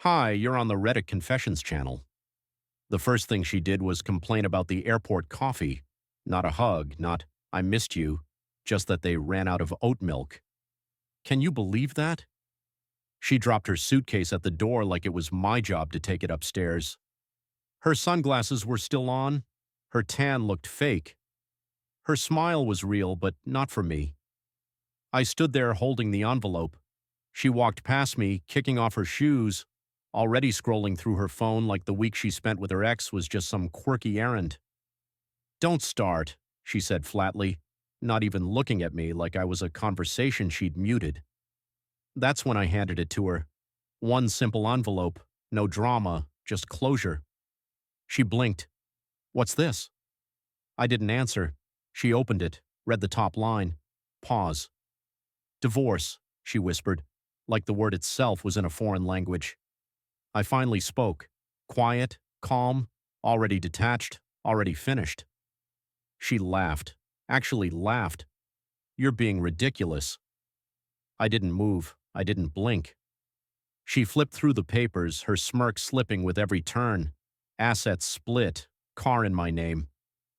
Hi, you're on the Reddit Confessions channel. The first thing she did was complain about the airport coffee. Not a hug, not, I missed you, just that they ran out of oat milk. Can you believe that? She dropped her suitcase at the door like it was my job to take it upstairs. Her sunglasses were still on. Her tan looked fake. Her smile was real, but not for me. I stood there holding the envelope. She walked past me, kicking off her shoes, already scrolling through her phone like the week she spent with her ex was just some quirky errand. Don't start, she said flatly, not even looking at me like I was a conversation she'd muted. That's when I handed it to her. One simple envelope, no drama, just closure. She blinked. What's this? I didn't answer. She opened it, read the top line. Pause. Divorce, she whispered, like the word itself was in a foreign language. I finally spoke. Quiet, calm, already detached, already finished. She laughed. Actually laughed. You're being ridiculous. I didn't move. I didn't blink. She flipped through the papers, her smirk slipping with every turn. Assets split, car in my name.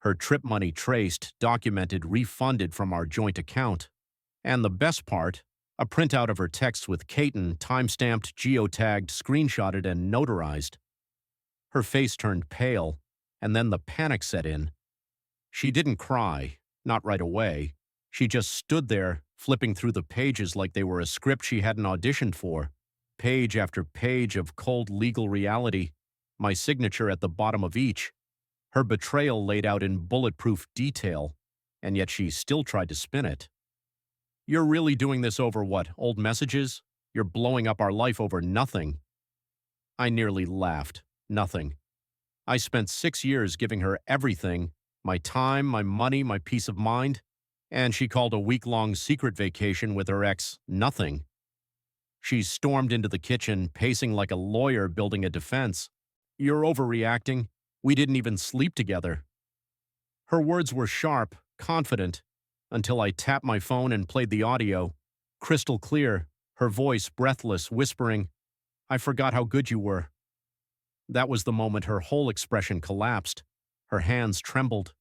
Her trip money traced, documented, refunded from our joint account. And the best part, a printout of her texts with Caton, time-stamped, geotagged, screenshotted, and notarized. Her face turned pale, and then the panic set in. She didn't cry, not right away. She just stood there, flipping through the pages like they were a script she hadn't auditioned for. Page after page of cold legal reality, my signature at the bottom of each. Her betrayal laid out in bulletproof detail, and yet she still tried to spin it. You're really doing this over what, old messages? You're blowing up our life over nothing. I nearly laughed. Nothing. I spent 6 years giving her everything, my time, my money, my peace of mind, and she called a week-long secret vacation with her ex nothing. She stormed into the kitchen, pacing like a lawyer building a defense. You're overreacting. We didn't even sleep together. Her words were sharp, confident, until I tapped my phone and played the audio. Crystal clear, her voice breathless, whispering, I forgot how good you were. That was the moment her whole expression collapsed. Her hands trembled.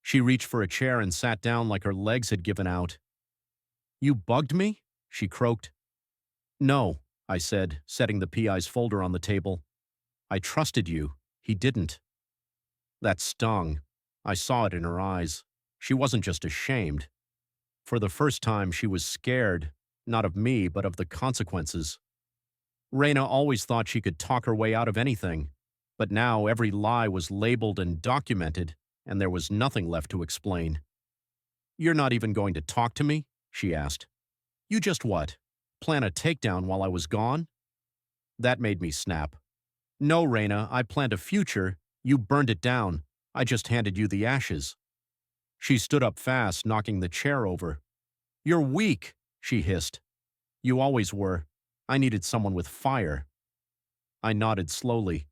She reached for a chair and sat down like her legs had given out. You bugged me? She croaked. No, I said, setting the PI's folder on the table. I trusted you. He didn't. That stung. I saw it in her eyes. She wasn't just ashamed. For the first time, she was scared, not of me, but of the consequences. Raina always thought she could talk her way out of anything, but now every lie was labeled and documented, and there was nothing left to explain. You're not even going to talk to me? She asked. You just what? Plan a takedown while I was gone? That made me snap. No, Raina, I planned a future. You burned it down. I just handed you the ashes. She stood up fast, knocking the chair over. You're weak, she hissed. You always were. I needed someone with fire. I nodded slowly.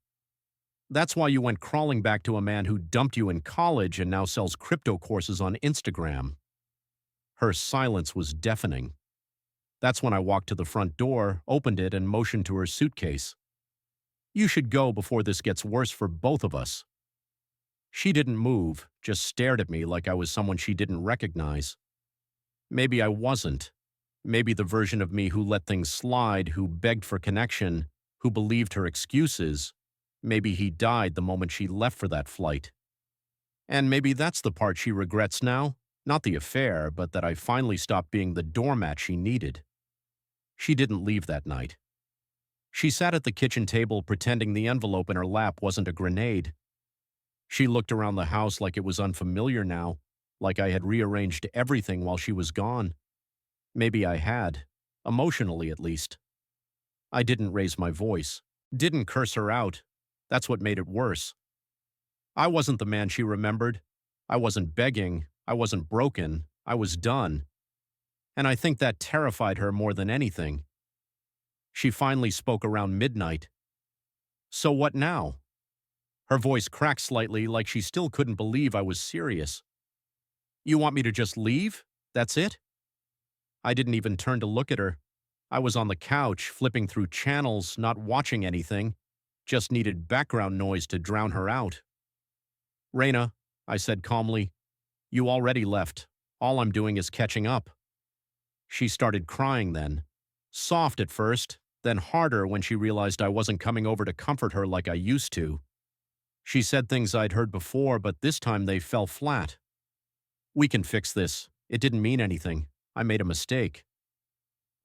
That's why you went crawling back to a man who dumped you in college and now sells crypto courses on Instagram. Her silence was deafening. That's when I walked to the front door, opened it, and motioned to her suitcase. You should go before this gets worse for both of us. She didn't move, just stared at me like I was someone she didn't recognize. Maybe I wasn't. Maybe the version of me who let things slide, who begged for connection, who believed her excuses. Maybe he died the moment she left for that flight. And maybe that's the part she regrets now, not the affair, but that I finally stopped being the doormat she needed. She didn't leave that night. She sat at the kitchen table pretending the envelope in her lap wasn't a grenade. She looked around the house like it was unfamiliar now, like I had rearranged everything while she was gone. Maybe I had, emotionally at least. I didn't raise my voice, didn't curse her out. That's what made it worse. I wasn't the man she remembered. I wasn't begging. I wasn't broken. I was done. And I think that terrified her more than anything. She finally spoke around midnight. So what now? Her voice cracked slightly like she still couldn't believe I was serious. You want me to just leave? That's it? I didn't even turn to look at her. I was on the couch, flipping through channels, not watching anything, just needed background noise to drown her out. Raina, I said calmly, you already left. All I'm doing is catching up. She started crying then. Soft at first, then harder when she realized I wasn't coming over to comfort her like I used to. She said things I'd heard before, but this time they fell flat. We can fix this. It didn't mean anything. I made a mistake.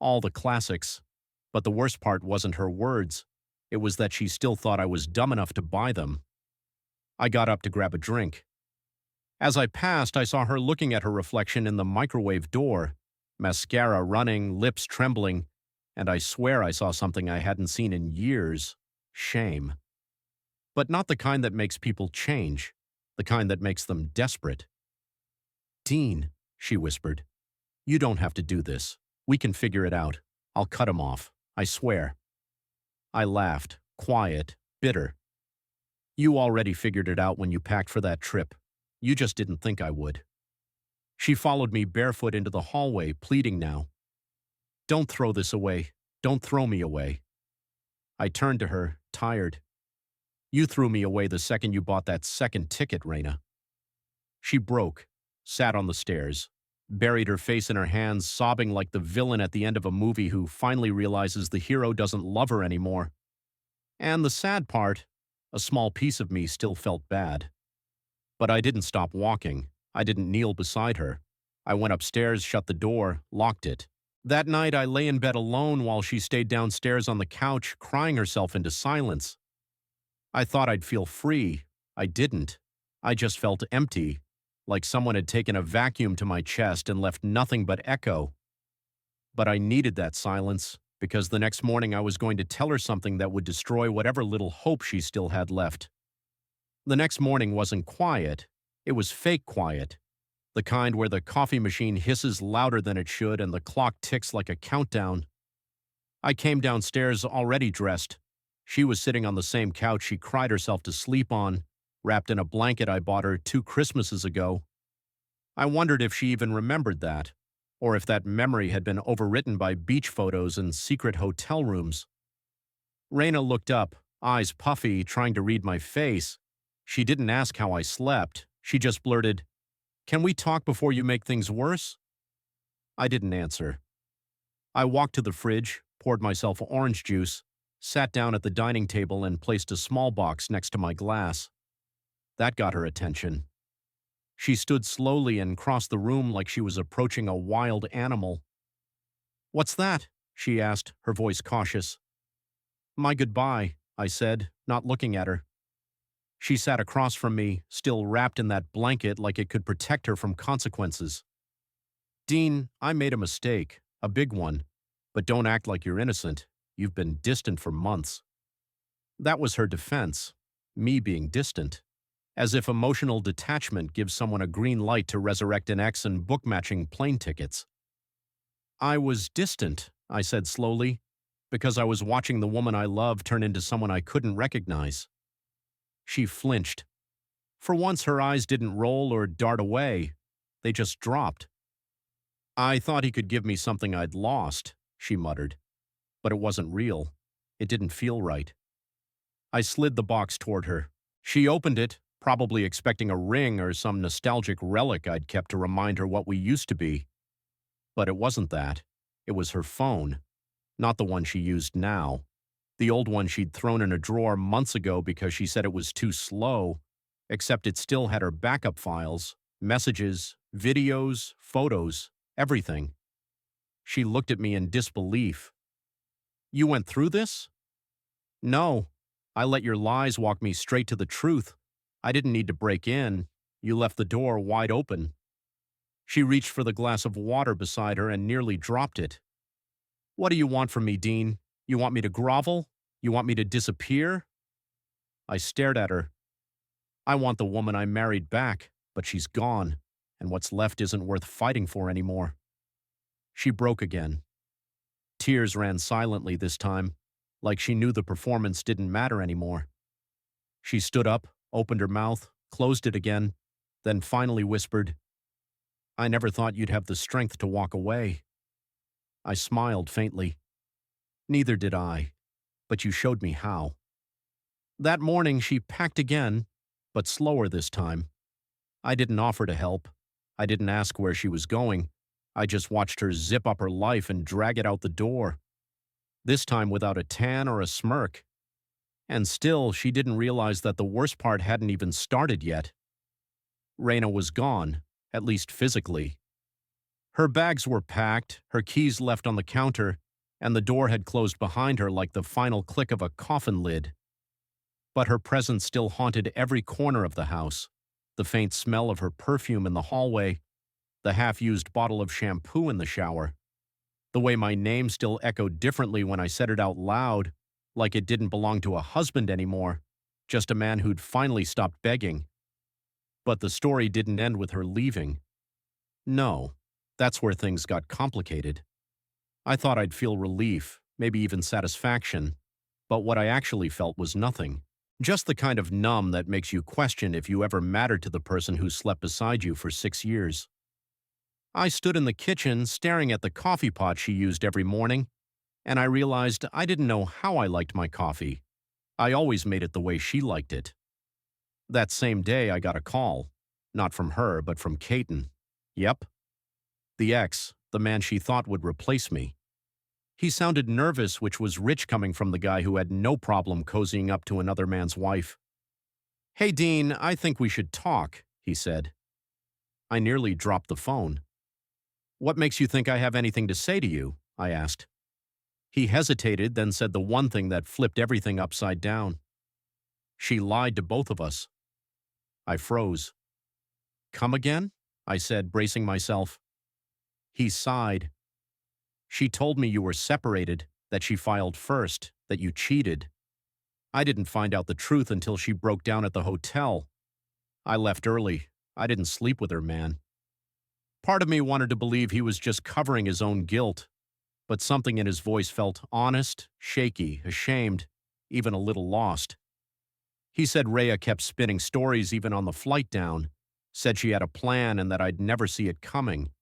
All the classics. But the worst part wasn't her words. It was that she still thought I was dumb enough to buy them. I got up to grab a drink. As I passed, I saw her looking at her reflection in the microwave door, mascara running, lips trembling, and I swear I saw something I hadn't seen in years. Shame. But not the kind that makes people change, the kind that makes them desperate. Dean, she whispered, you don't have to do this. We can figure it out. I'll cut him off. I swear. I laughed, quiet, bitter. You already figured it out when you packed for that trip. You just didn't think I would. She followed me barefoot into the hallway, pleading now. Don't throw this away. Don't throw me away. I turned to her, tired. You threw me away the second you bought that second ticket, Raina. She broke, sat on the stairs, buried her face in her hands, sobbing like the villain at the end of a movie who finally realizes the hero doesn't love her anymore. And the sad part, a small piece of me still felt bad. But I didn't stop walking. I didn't kneel beside her. I went upstairs, shut the door, locked it. That night I lay in bed alone while she stayed downstairs on the couch, crying herself into silence. I thought I'd feel free. I didn't. I just felt empty, like someone had taken a vacuum to my chest and left nothing but echo. But I needed that silence, because the next morning I was going to tell her something that would destroy whatever little hope she still had left. The next morning wasn't quiet. It was fake quiet. The kind where the coffee machine hisses louder than it should and the clock ticks like a countdown. I came downstairs already dressed. She was sitting on the same couch she cried herself to sleep on, wrapped in a blanket I bought her 2 Christmases ago. I wondered if she even remembered that, or if that memory had been overwritten by beach photos and secret hotel rooms. Raina looked up, eyes puffy, trying to read my face. She didn't ask how I slept. She just blurted, "Can we talk before you make things worse?" I didn't answer. I walked to the fridge, poured myself orange juice, sat down at the dining table and placed a small box next to my glass. That got her attention. She stood slowly and crossed the room like she was approaching a wild animal. "What's that?" she asked, her voice cautious. "My goodbye," I said, not looking at her. She sat across from me, still wrapped in that blanket like it could protect her from consequences. "Dean, I made a mistake, a big one, but don't act like you're innocent. You've been distant for months." That was her defense, me being distant, as if emotional detachment gives someone a green light to resurrect an ex and book matching plane tickets. "I was distant," I said slowly, "because I was watching the woman I love turn into someone I couldn't recognize." She flinched. For once her eyes didn't roll or dart away. They just dropped. "I thought he could give me something I'd lost," she muttered. But it wasn't real. It didn't feel right. I slid the box toward her. She opened it, probably expecting a ring or some nostalgic relic I'd kept to remind her what we used to be. But it wasn't that. It was her phone. Not the one she used now. The old one she'd thrown in a drawer months ago because she said it was too slow, except it still had her backup files, messages, videos, photos, everything. She looked at me in disbelief. "You went through this?" "No. I let your lies walk me straight to the truth. I didn't need to break in. You left the door wide open." She reached for the glass of water beside her and nearly dropped it. "What do you want from me, Dean? You want me to grovel? You want me to disappear?" I stared at her. "I want the woman I married back, but she's gone, and what's left isn't worth fighting for anymore." She broke again. Tears ran silently this time, like she knew the performance didn't matter anymore. She stood up, opened her mouth, closed it again, then finally whispered, "I never thought you'd have the strength to walk away." I smiled faintly. Neither did I, but you showed me how. That morning she packed again, but slower this time. I didn't offer to help. I didn't ask where she was going. I just watched her zip up her life and drag it out the door. This time without a tan or a smirk. And still, she didn't realize that the worst part hadn't even started yet. Raina was gone, at least physically. Her bags were packed, her keys left on the counter, and the door had closed behind her like the final click of a coffin lid. But her presence still haunted every corner of the house. The faint smell of her perfume in the hallway, the half-used bottle of shampoo in the shower, the way my name still echoed differently when I said it out loud, like it didn't belong to a husband anymore, just a man who'd finally stopped begging. But the story didn't end with her leaving. No, that's where things got complicated. I thought I'd feel relief, maybe even satisfaction, but what I actually felt was nothing. Just the kind of numb that makes you question if you ever mattered to the person who slept beside you for 6 years. I stood in the kitchen staring at the coffee pot she used every morning, and I realized I didn't know how I liked my coffee. I always made it the way she liked it. That same day I got a call. Not from her, but from Caton. Yep. The ex, the man she thought would replace me. He sounded nervous, which was rich coming from the guy who had no problem cozying up to another man's wife. "Hey, Dean, I think we should talk," he said. I nearly dropped the phone. "What makes you think I have anything to say to you?" I asked. He hesitated, then said the one thing that flipped everything upside down. "She lied to both of us." I froze. "Come again?" I said, bracing myself. He sighed. "She told me you were separated, that she filed first, that you cheated. I didn't find out the truth until she broke down at the hotel. I left early. I didn't sleep with her, man." Part of me wanted to believe he was just covering his own guilt, but something in his voice felt honest, shaky, ashamed, even a little lost. He said Rhea kept spinning stories even on the flight down, said she had a plan and that I'd never see it coming.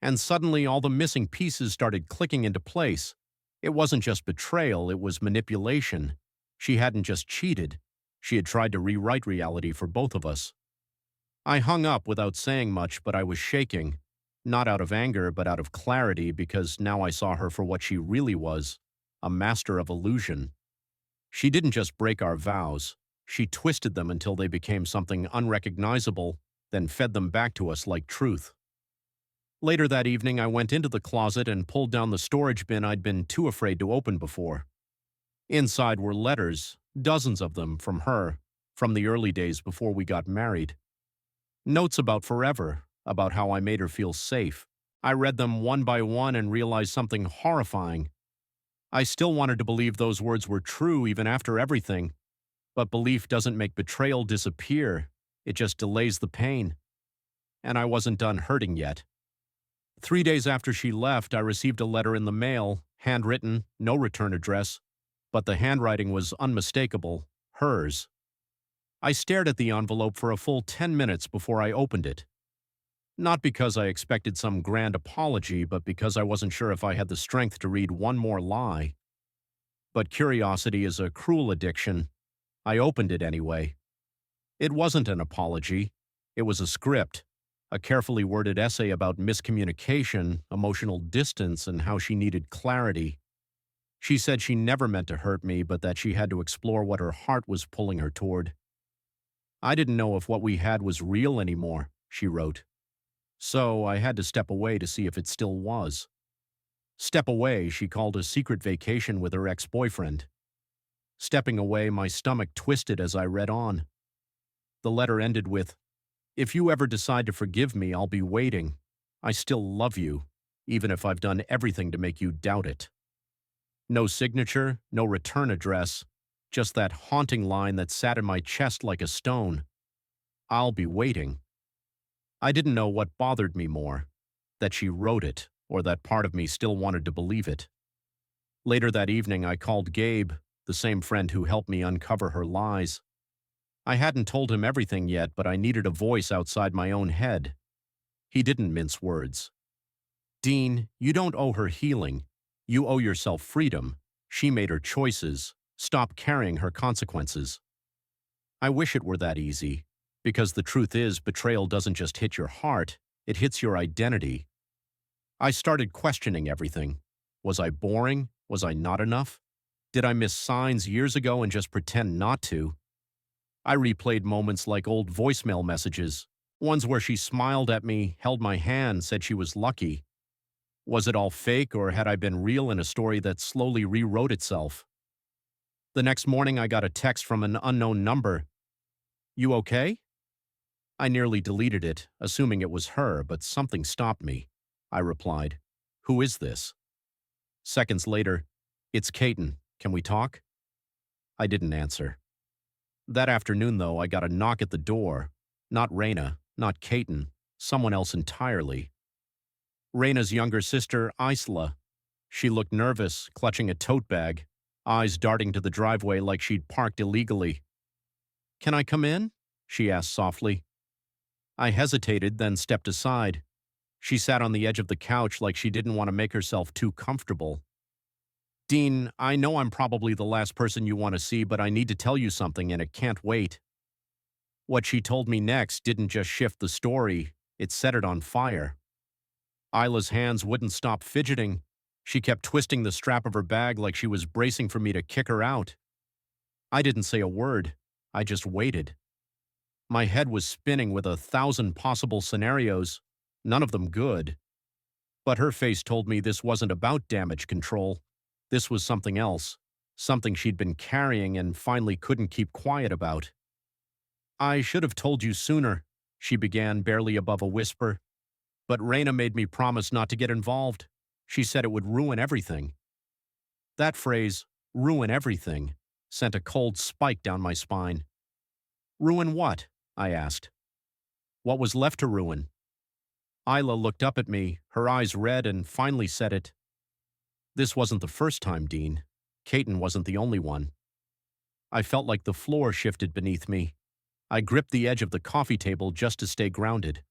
And suddenly all the missing pieces started clicking into place. It wasn't just betrayal, it was manipulation. She hadn't just cheated. She had tried to rewrite reality for both of us. I hung up without saying much, but I was shaking. Not out of anger, but out of clarity, because now I saw her for what she really was, a master of illusion. She didn't just break our vows. She twisted them until they became something unrecognizable, then fed them back to us like truth. Later that evening, I went into the closet and pulled down the storage bin I'd been too afraid to open before. Inside were letters, dozens of them from her, from the early days before we got married. Notes about forever, about how I made her feel safe. I read them one by one and realized something horrifying. I still wanted to believe those words were true even after everything, but belief doesn't make betrayal disappear, it just delays the pain. And I wasn't done hurting yet. 3 days after she left, I received a letter in the mail, handwritten, no return address, but the handwriting was unmistakable, hers. I stared at the envelope for a full 10 minutes before I opened it. Not because I expected some grand apology, but because I wasn't sure if I had the strength to read one more lie. But curiosity is a cruel addiction. I opened it anyway. It wasn't an apology. It was a script, a carefully worded essay about miscommunication, emotional distance, and how she needed clarity. She said she never meant to hurt me, but that she had to explore what her heart was pulling her toward. "I didn't know if what we had was real anymore," she wrote. "So I had to step away to see if it still was." Step away, she called a secret vacation with her ex-boyfriend. Stepping away, my stomach twisted as I read on. The letter ended with, "If you ever decide to forgive me, I'll be waiting. I still love you, even if I've done everything to make you doubt it." No signature, no return address, just that haunting line that sat in my chest like a stone. I'll be waiting. I didn't know what bothered me more, that she wrote it, or that part of me still wanted to believe it. Later that evening, I called Gabe, the same friend who helped me uncover her lies. I hadn't told him everything yet, but I needed a voice outside my own head. He didn't mince words. "Dean, you don't owe her healing. You owe yourself freedom. She made her choices. Stop carrying her consequences. I wish it were that easy, because the truth is, betrayal doesn't just hit your heart, it hits your identity. I started questioning everything. Was I boring? Was I not enough? Did I miss signs years ago and just pretend not to? I replayed moments like old voicemail messages, ones where she smiled at me, held my hand, said she was lucky. Was it all fake, or had I been real in a story that slowly rewrote itself? The next morning, I got a text from an unknown number. You okay? I nearly deleted it, assuming it was her, but something stopped me. I replied, Who is this? Seconds later, It's Caton. Can we talk? I didn't answer. That afternoon, though, I got a knock at the door. Not Raina, not Caton, someone else entirely. Raina's younger sister, Isla. She looked nervous, clutching a tote bag, eyes darting to the driveway like she'd parked illegally. Can I come in? She asked softly. I hesitated, then stepped aside. She sat on the edge of the couch like she didn't want to make herself too comfortable. Dean, I know I'm probably the last person you want to see, but I need to tell you something and it can't wait. What she told me next didn't just shift the story, it set it on fire. Isla's hands wouldn't stop fidgeting. She kept twisting the strap of her bag like she was bracing for me to kick her out. I didn't say a word. I just waited. My head was spinning with 1,000 possible scenarios, none of them good. But her face told me this wasn't about damage control. This was something else, something she'd been carrying and finally couldn't keep quiet about. I should have told you sooner, she began, barely above a whisper. But Raina made me promise not to get involved. She said it would ruin everything. That phrase, ruin everything, sent a cold spike down my spine. Ruin what? I asked. What was left to ruin? Isla looked up at me, her eyes red, and finally said it. This wasn't the first time, Dean. Caton wasn't the only one. I felt like the floor shifted beneath me. I gripped the edge of the coffee table just to stay grounded.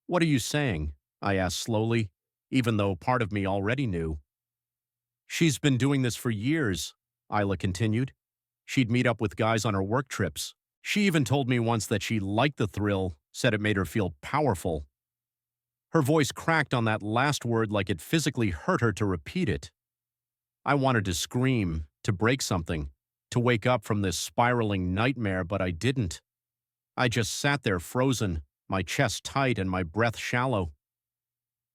What are you saying? I asked slowly, even though part of me already knew. She's been doing this for years, Isla continued. She'd meet up with guys on her work trips. She even told me once that she liked the thrill, said it made her feel powerful. Her voice cracked on that last word like it physically hurt her to repeat it. I wanted to scream, to break something, to wake up from this spiraling nightmare, but I didn't. I just sat there frozen, my chest tight and my breath shallow.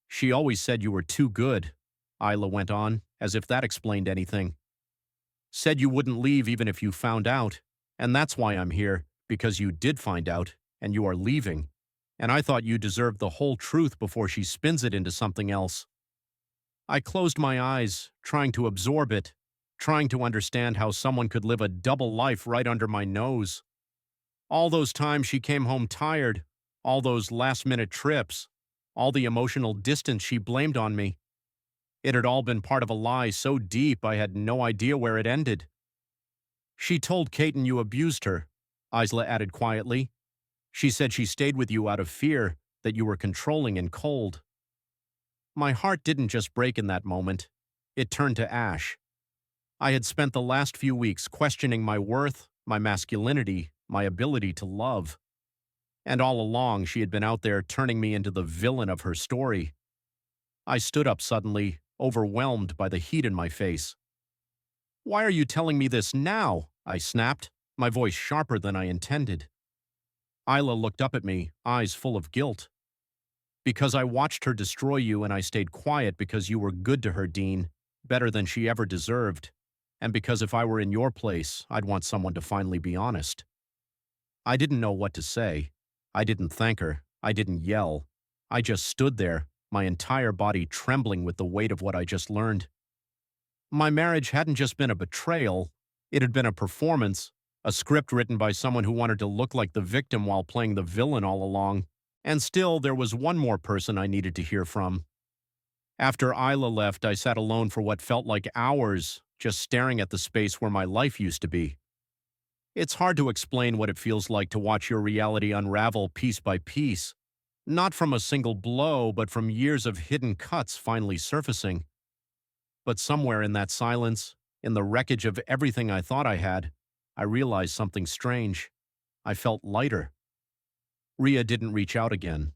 She always said you were too good, Isla went on, as if that explained anything. Said you wouldn't leave even if you found out, and that's why I'm here, because you did find out, and you are leaving, and I thought you deserved the whole truth before she spins it into something else. I closed my eyes, trying to absorb it, trying to understand how someone could live a double life right under my nose. All those times she came home tired, all those last-minute trips, all the emotional distance she blamed on me. It had all been part of a lie so deep I had no idea where it ended. She told Caton you abused her, Isla added quietly. She said she stayed with you out of fear, that you were controlling and cold. My heart didn't just break in that moment. It turned to ash. I had spent the last few weeks questioning my worth, my masculinity, my ability to love. And all along, she had been out there turning me into the villain of her story. I stood up suddenly, overwhelmed by the heat in my face. Why are you telling me this now? I snapped, my voice sharper than I intended. Isla looked up at me, eyes full of guilt. Because I watched her destroy you and I stayed quiet because you were good to her, Dean, better than she ever deserved. And because if I were in your place, I'd want someone to finally be honest. I didn't know what to say. I didn't thank her. I didn't yell. I just stood there, my entire body trembling with the weight of what I just learned. My marriage hadn't just been a betrayal. It had been a performance, a script written by someone who wanted to look like the victim while playing the villain all along. And still, there was one more person I needed to hear from. After Isla left, I sat alone for what felt like hours, just staring at the space where my life used to be. It's hard to explain what it feels like to watch your reality unravel piece by piece, not from a single blow, but from years of hidden cuts finally surfacing. But somewhere in that silence, in the wreckage of everything I thought I had, I realized something strange. I felt lighter. Ria didn't reach out again.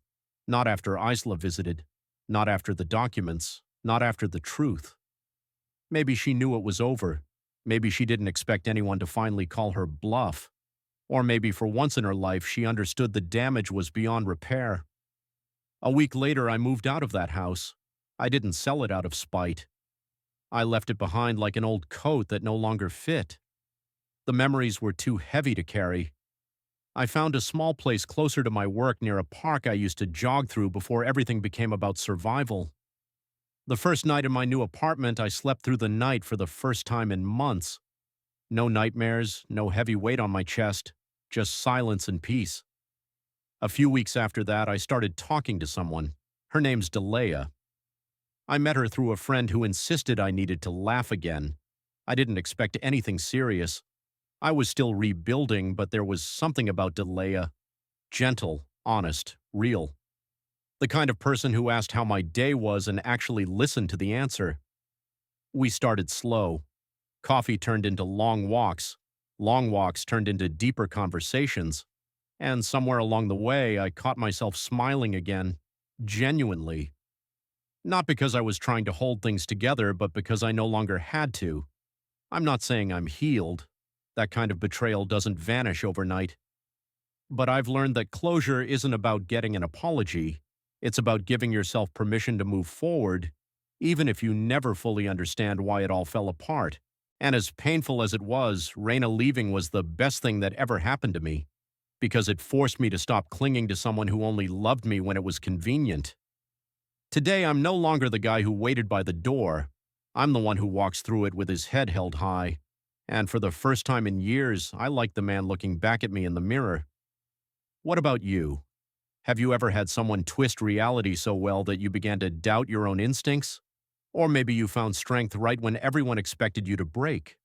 Not after Isla visited. Not after the documents. Not after the truth. Maybe she knew it was over. Maybe she didn't expect anyone to finally call her bluff. Or maybe for once in her life she understood the damage was beyond repair. A week later I moved out of that house. I didn't sell it out of spite. I left it behind like an old coat that no longer fit. The memories were too heavy to carry. I found a small place closer to my work near a park I used to jog through before everything became about survival. The first night in my new apartment, I slept through the night for the first time in months. No nightmares, no heavy weight on my chest, just silence and peace. A few weeks after that, I started talking to someone. Her name's Delea. I met her through a friend who insisted I needed to laugh again. I didn't expect anything serious. I was still rebuilding, but there was something about Delea. Gentle, honest, real. The kind of person who asked how my day was and actually listened to the answer. We started slow. Coffee turned into long walks. Long walks turned into deeper conversations. And somewhere along the way, I caught myself smiling again. Genuinely. Not because I was trying to hold things together, but because I no longer had to. I'm not saying I'm healed. That kind of betrayal doesn't vanish overnight. But I've learned that closure isn't about getting an apology. It's about giving yourself permission to move forward, even if you never fully understand why it all fell apart. And as painful as it was, Raina leaving was the best thing that ever happened to me, because it forced me to stop clinging to someone who only loved me when it was convenient. Today, I'm no longer the guy who waited by the door. I'm the one who walks through it with his head held high. And for the first time in years, I like the man looking back at me in the mirror. What about you? Have you ever had someone twist reality so well that you began to doubt your own instincts? Or maybe you found strength right when everyone expected you to break?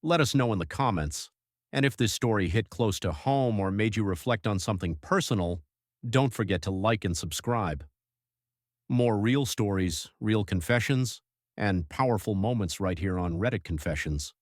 Let us know in the comments. And if this story hit close to home or made you reflect on something personal, don't forget to like and subscribe. More real stories, real confessions, and powerful moments right here on Reddit Confessions.